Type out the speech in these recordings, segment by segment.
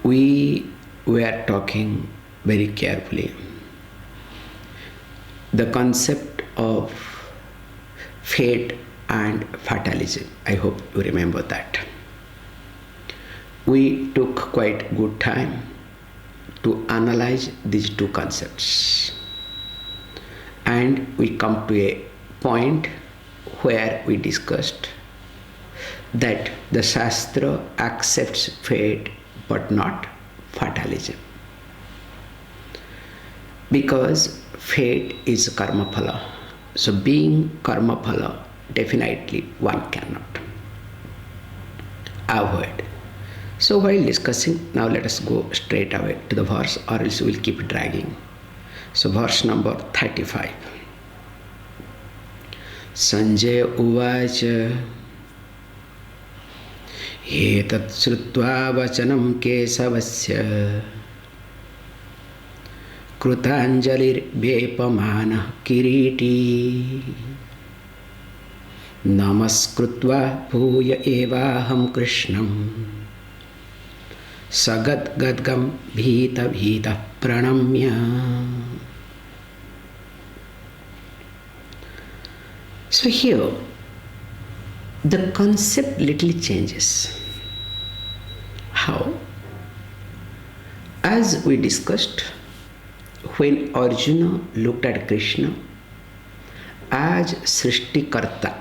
we were talking very carefully the concept of fate and fatalism. I hope you remember that. We took quite good time to analyze these two concepts, and we come to a point where we discussed that the Shastra accepts fate but not fatalism, because fate is karma phala. So being karma phala, definitely one cannot avoid. So while discussing, now let us go straight away to the verse, or else we will keep dragging. So verse number 35. Sanjaya uvacha etat srutva vachanam kesavasya krutanjalir vepamana kiriti namaskrutva bhuya evaham krishnam sagat gadgam bhita bhita pranamya. So here the concept little changes. How? As we discussed, when Arjuna looked at Krishna as Srishtikarta,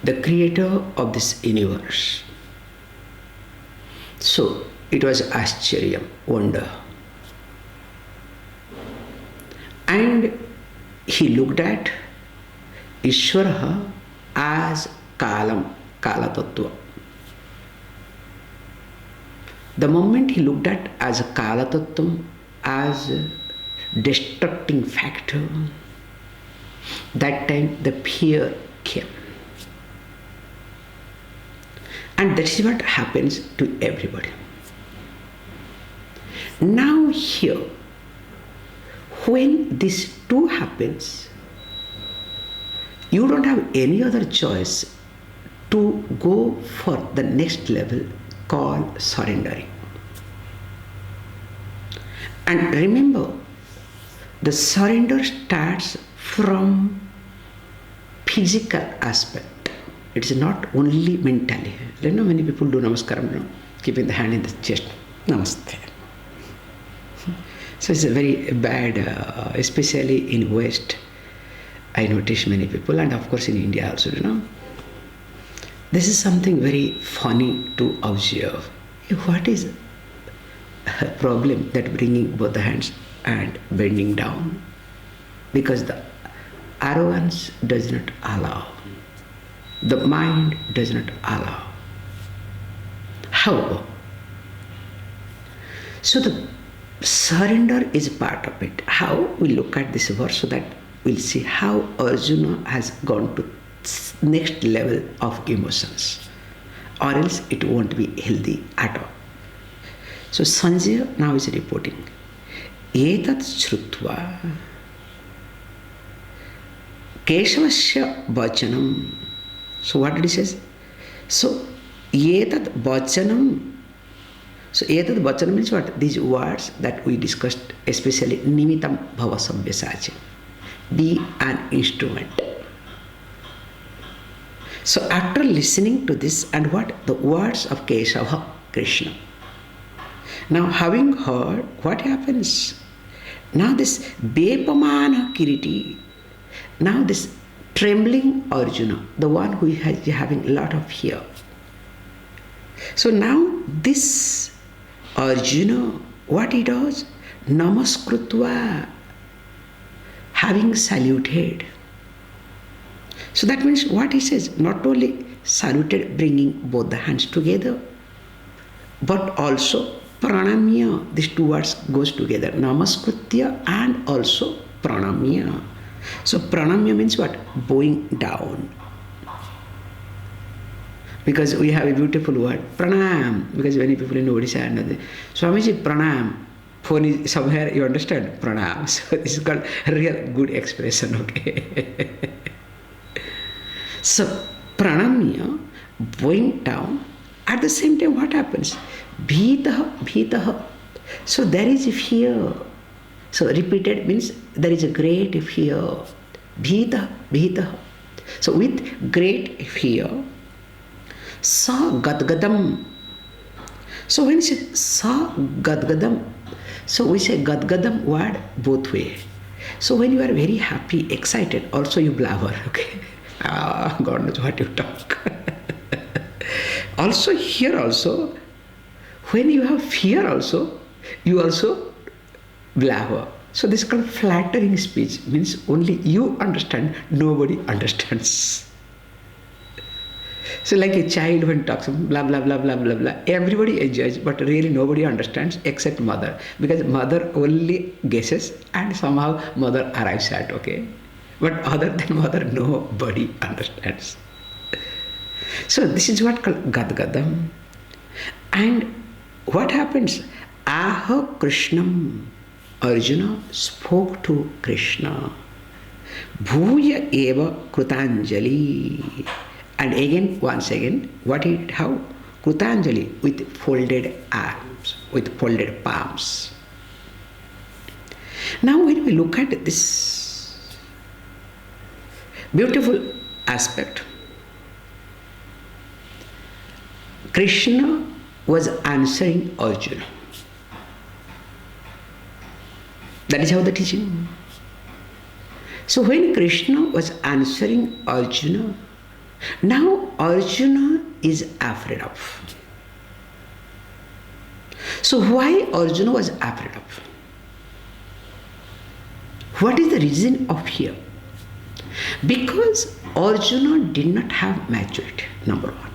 the creator of this universe, so it was Ascharya, wonder. And he looked at Ishvara as Kalam, Kala Tattva. The moment he looked at as a Kala Tattva, as a destructing factor, that time the fear came. And that is what happens to everybody. Now here, when this two happens, you don't have any other choice to go for the next level called surrendering. And remember, the surrender starts from physical aspect. It is not only mentally. You know, many people do namaskaram, keeping the hand in the chest. Namaste. So it's a very bad, especially in West. I notice many people, and of course in India also, This is something very funny to observe. What is a problem that bringing both the hands and bending down? Because the arrogance does not allow. The mind does not allow. However, so the surrender is part of it. How? We look at this verse so that we'll see how Arjuna has gone to next level of emotions, or else it won't be healthy at all. So Sanjaya now is reporting, etat shrutva keshavasya vachanam. So what did he say? So etat vachanam. So etat vachanam means what? These words that we discussed, especially nimitam bhava sabyasachi. Be an instrument. So after listening to this and what? The words of Keshava, Krishna. Now having heard, what happens? Now this Bepamana Kiriti, now this trembling Arjuna, the one who is having a lot of fear. So now this Arjuna, what he does? Namaskrutva, having saluted. So that means what he says, not only saluted, bringing both the hands together, but also pranamya. These two words goes together, namaskritya and also pranamya. So pranamya means what? Bowing down. Because we have a beautiful word, pranam, because many people in Odisha and Swamiji, pranam. Phone is somewhere, you understand? Pranam. So this is called a real good expression, okay? So pranamya, bowing down, At the same time, what happens? Bhitaha, bhitaha. So there is fear. So repeated means there is a great fear. Bhita, bhitaha. So with great fear, sa gadgadam. So when we say sa gadgadam, so we say gadgadam word both way. So when you are very happy, excited, also you blabber, okay? God knows what you talk. Also here also, when you have fear also, you also blabber. So this is called flattering speech, means only you understand, nobody understands. So like a child when talks blah blah blah blah blah blah, everybody enjoys, but really nobody understands except mother, because mother only guesses and somehow mother arrives at, okay? But other than mother, nobody understands. So this is what called gadgadam. And what happens? Aha Krishnam. Arjuna spoke to Krishna. Bhuya eva krutanjali. And again, once again, what it how? Krutanjali, with folded arms, with folded palms. Now when we look at this beautiful aspect, Krishna was answering Arjuna. That is how the teaching. So when Krishna was answering Arjuna, now Arjuna is afraid of. So why Arjuna was afraid of? What is the reason of fear? Because Arjuna did not have maturity, number one.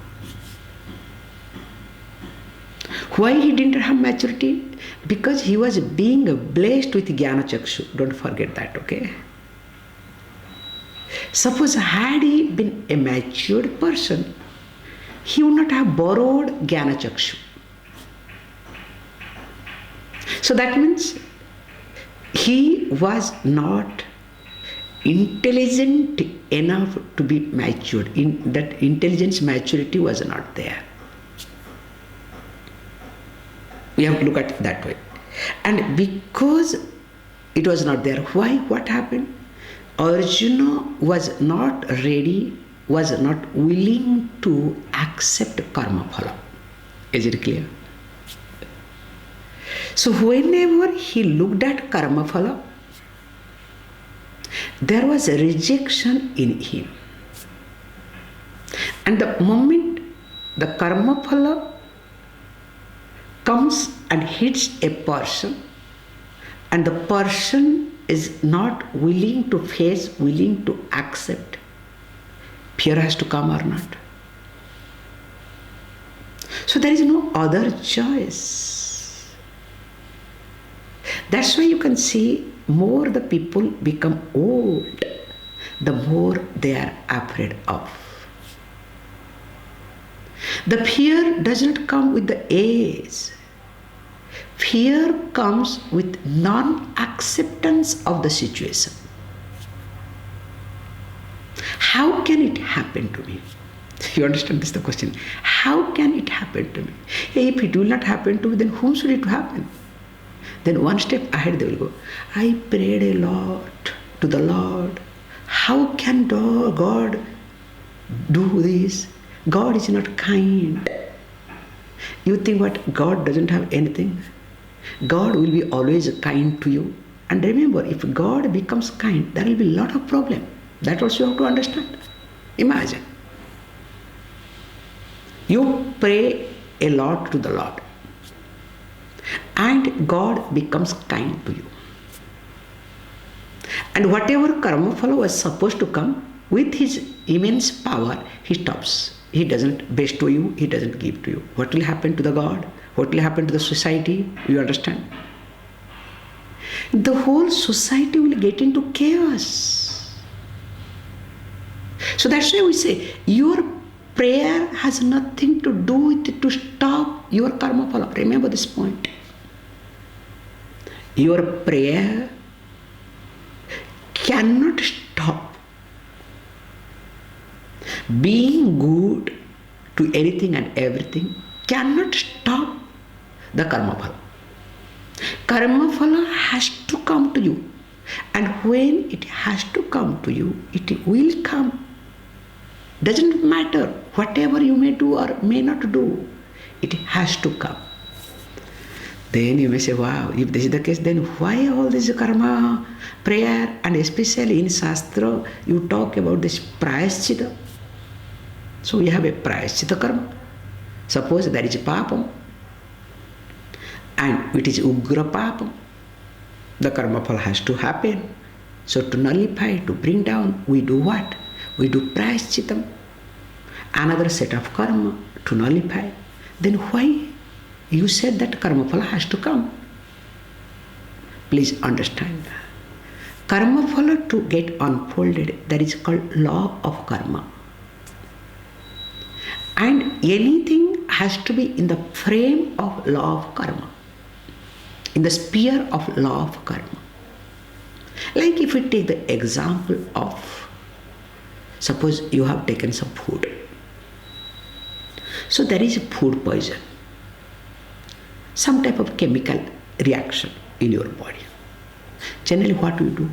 Why he didn't have maturity? Because he was being blessed with Jnana Chakshu. Don't forget that, okay? Suppose had he been a matured person, he would not have borrowed Jnana Chakshu. So that means he was not intelligent enough to be matured. That intelligence maturity was not there. We have to look at it that way. And because it was not there, why? What happened? Arjuna was not ready, was not willing to accept karma phala. Is it clear? So whenever he looked at karma phala, there was a rejection in him. And the moment the karma phala comes and hits a person, and the person is not willing to face, willing to accept, fear has to come or not. So there is no other choice. That's why you can see more the people become old, the more they are afraid of. The fear does not come with the age. Fear comes with non-acceptance of the situation. How can it happen to me? You understand this is the question. How can it happen to me? If it will not happen to me, then whom should it happen? Then one step ahead they will go, I prayed a lot to the Lord. How can God do this? God is not kind. You think what? God doesn't have anything? God will be always kind to you. And remember, if God becomes kind, there will be a lot of problem. That also you have to understand. Imagine. You pray a lot to the Lord, and God becomes kind to you. And whatever karma phala was supposed to come, with his immense power, he stops. He doesn't bestow you, he doesn't give to you. What will happen to the God? What will happen to the society? You understand? The whole society will get into chaos. So that's why we say, your prayer has nothing to do with it to stop your karma phala. Remember this point. Your prayer cannot stop being good to anything and everything cannot stop the karma phala. Karma phala has to come to you. And when it has to come to you, it will come. Doesn't matter whatever you may do or may not do, it has to come. Then you may say, wow, if this is the case, then why all this karma, prayer, and especially in Shastra, you talk about this prayaschita. So we have a prayaschita karma. Suppose there is papam, and it is ugra papam. The karma phala has to happen. So to nullify, to bring down, we do what? We do prayaschitam, another set of karma to nullify. Then why you said that karma phala has to come? Please understand. Karma phala to get unfolded, that is called law of karma. And anything has to be in the frame of law of karma, in the sphere of law of karma. Like if we take the example of, suppose you have taken some food. So there is a food poison, some type of chemical reaction in your body. Generally what we do?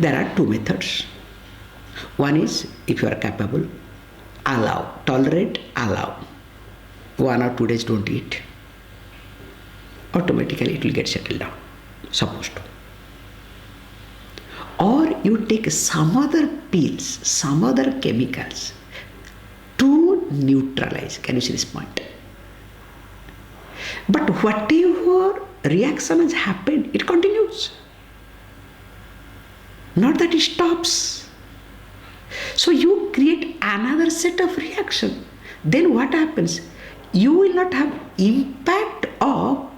There are two methods. One is, if you are capable, allow, tolerate, allow. 1 or 2 days don't eat. Automatically it will get settled down, supposed to. Or you take some other pills, some other chemicals to neutralize. Can you see this point? But whatever reaction has happened, it continues. Not that it stops. So you create another set of reaction. Then what happens? You will not have impact of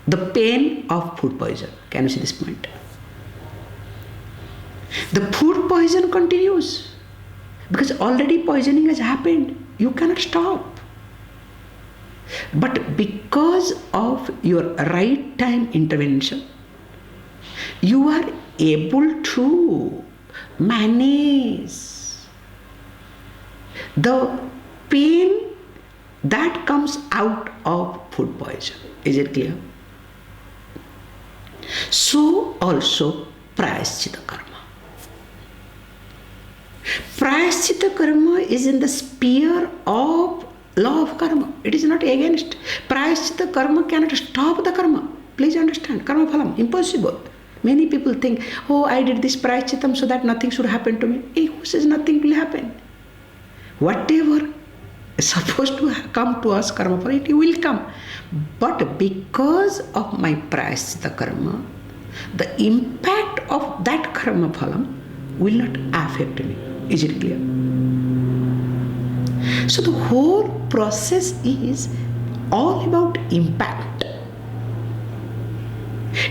the pain of food poison. Can you see this point? The food poison continues because already poisoning has happened. You cannot stop. But because of your right time intervention, you are able to manage the pain that comes out of food poison. Is it clear? So also prayaschita karma. Prayaschita karma is in the sphere of law of karma. It is not against. Prayaschita karma cannot stop the karma. Please understand. Karma phalam, impossible. Many people think, oh, I did this prayaschitam so that nothing should happen to me. Hey, who says nothing will happen? Whatever is supposed to come to us, karma phala, it will come. But because of my prayaschitta karma, the impact of that karma phalam will not affect me. Is it clear? So the whole process is all about impact.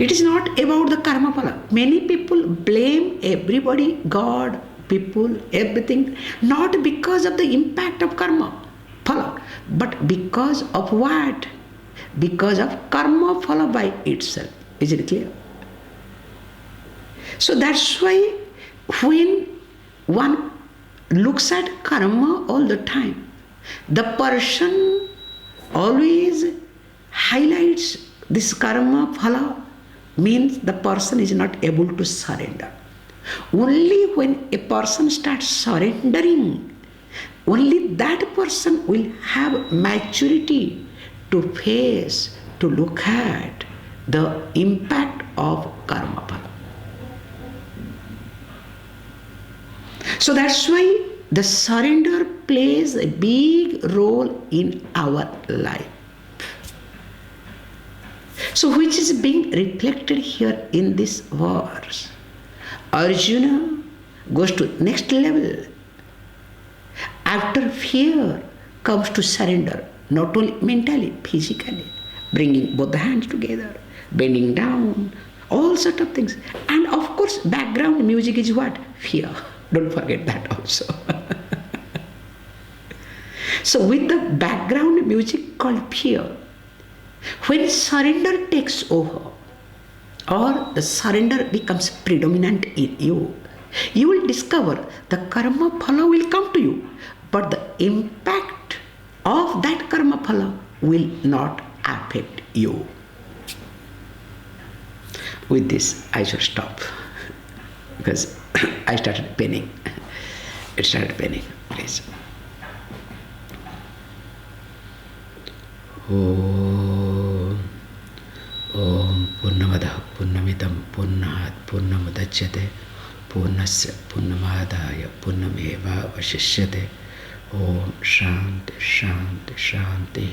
It is not about the karma phala. Many people blame everybody, God, people, everything, not because of the impact of karma phala, but because of what? Because of karma phala by itself. Is it clear? So that's why when one looks at karma all the time, the person always highlights this karma phala, means the person is not able to surrender. Only when a person starts surrendering, only that person will have maturity to face, to look at the impact of karma phala. So that's why the surrender plays a big role in our life. So which is being reflected here in this verse. Arjuna goes to next level. After fear comes to surrender, not only mentally, physically, bringing both the hands together, bending down, all sort of things. And of course, background music is what? Fear. Don't forget that also. So with the background music called fear, when surrender takes over, or the surrender becomes predominant in you, you will discover the karma phala will come to you. but the impact of that karma phala will not affect you. With this, I should stop because I started penning. It started penning, please. Om Purnamadaha Purnamidam Purnahat Purnamudachyate Purnasya Purnamadaya Purnameva Vashishyate. Om Shanti Shanti Shanti.